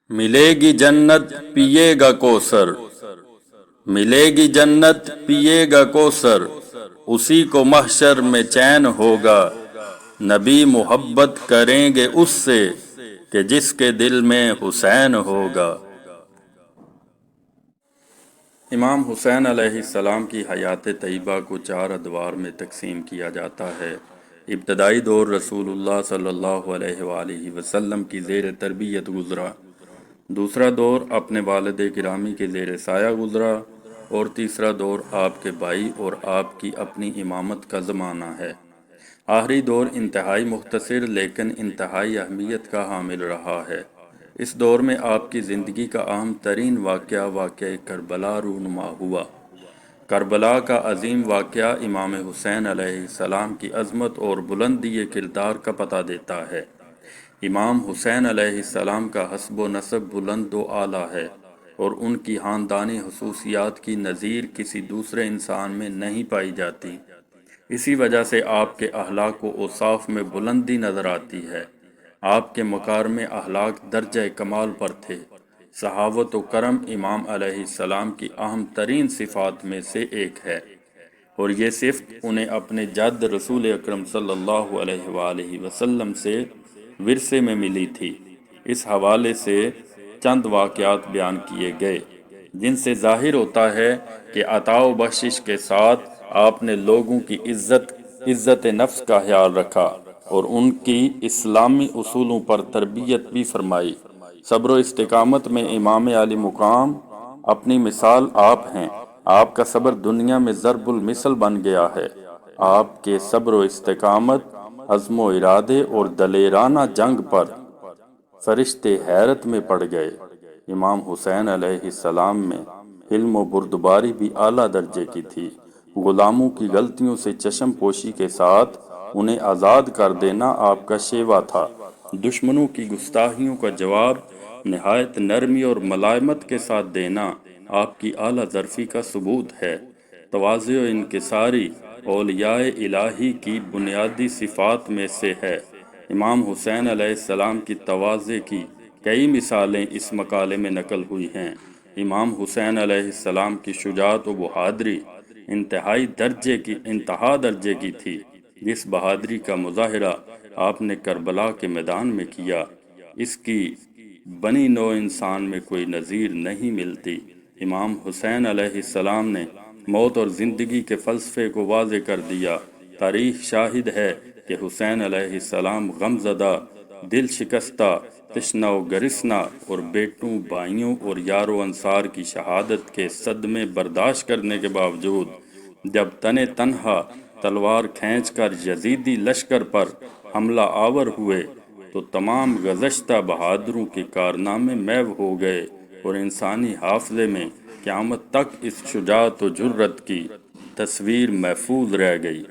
ملے گی جنت پیے گا کوثر، ملے گی جنت پیے گا کوثر، اسی کو محشر میں چین ہوگا۔ نبی محبت کریں گے اس سے کہ جس کے دل میں حسین ہوگا۔ امام حسین علیہ السلام کی حیات طیبہ کو 4 ادوار میں تقسیم کیا جاتا ہے۔ ابتدائی دور رسول اللہ صلی اللہ علیہ وآلہ وسلم کی زیر تربیت گزرا، دوسرا دور اپنے والد گرامی کے زیر سایہ گزرا، اور تیسرا دور آپ کے بھائی اور آپ کی اپنی امامت کا زمانہ ہے۔ آخری دور انتہائی مختصر لیکن انتہائی اہمیت کا حامل رہا ہے۔ اس دور میں آپ کی زندگی کا اہم ترین واقعہ کربلا رونما ہوا۔ کربلا کا عظیم واقعہ امام حسین علیہ السلام کی عظمت اور بلندی کردار کا پتہ دیتا ہے۔ امام حسین علیہ السلام کا حسب و نسب بلند و اعلیٰ ہے، اور ان کی خاندانی خصوصیات کی نظیر کسی دوسرے انسان میں نہیں پائی جاتی۔ اسی وجہ سے آپ کے اخلاق و اوصاف میں بلندی نظر آتی ہے۔ آپ کے مکارم اخلاق درجہ کمال پر تھے۔ سخاوت و کرم امام علیہ السلام کی اہم ترین صفات میں سے ایک ہے، اور یہ صفت انہیں اپنے جد رسول اکرم صلی اللہ علیہ وآلہ وسلم سے ورثے میں ملی تھی۔ اس حوالے سے چند واقعات بیان کیے گئے جن سے ظاہر ہوتا ہے کہ عطا و بخشش کے ساتھ آپ نے لوگوں کی عزت نفس کا خیال رکھا اور ان کی اسلامی اصولوں پر تربیت بھی فرمائی۔ صبر و استقامت میں امام علی مقام اپنی مثال آپ ہیں۔ آپ کا صبر دنیا میں ضرب المثل بن گیا ہے۔ آپ کے صبر و استقامت، عزم و ارادے اور دلیرانہ جنگ پر فرشتے حیرت میں پڑ گئے۔ امام حسین علیہ السلام میں حلم و بردباری بھی اعلیٰ درجے کی تھی۔ غلاموں کی غلطیوں سے چشم پوشی کے ساتھ انہیں آزاد کر دینا آپ کا شیوا تھا۔ دشمنوں کی گستاخیوں کا جواب نہایت نرمی اور ملائمت کے ساتھ دینا آپ کی اعلیٰ ظرفی کا ثبوت ہے۔ تواضع و انکساری اولیاء الہی کی بنیادی صفات میں سے ہے۔ امام حسین علیہ السلام کی تواضع کی کئی مثالیں اس مقالے میں نقل ہوئی ہیں۔ امام حسین علیہ السلام کی شجاعت و بہادری انتہا درجے کی تھی۔ جس بہادری کا مظاہرہ آپ نے کربلا کے میدان میں کیا، اس کی بنی نوع انسان میں کوئی نظیر نہیں ملتی۔ امام حسین علیہ السلام نے موت اور زندگی کے فلسفے کو واضح کر دیا۔ تاریخ شاہد ہے کہ حسین علیہ السلام غم زدہ، دل شکستہ، تشنہ و گرسنہ اور بیٹوں، بھائیوں اور یار و انصار کی شہادت کے صدمے برداشت کرنے کے باوجود جب تنہا تلوار کھینچ کر یزیدی لشکر پر حملہ آور ہوئے تو تمام گزشتہ بہادروں کے کارنامے محو ہو گئے، اور انسانی حافظے میں قیامت تک اس شجاعت و جرأت کی تصویر محفوظ رہ گئی۔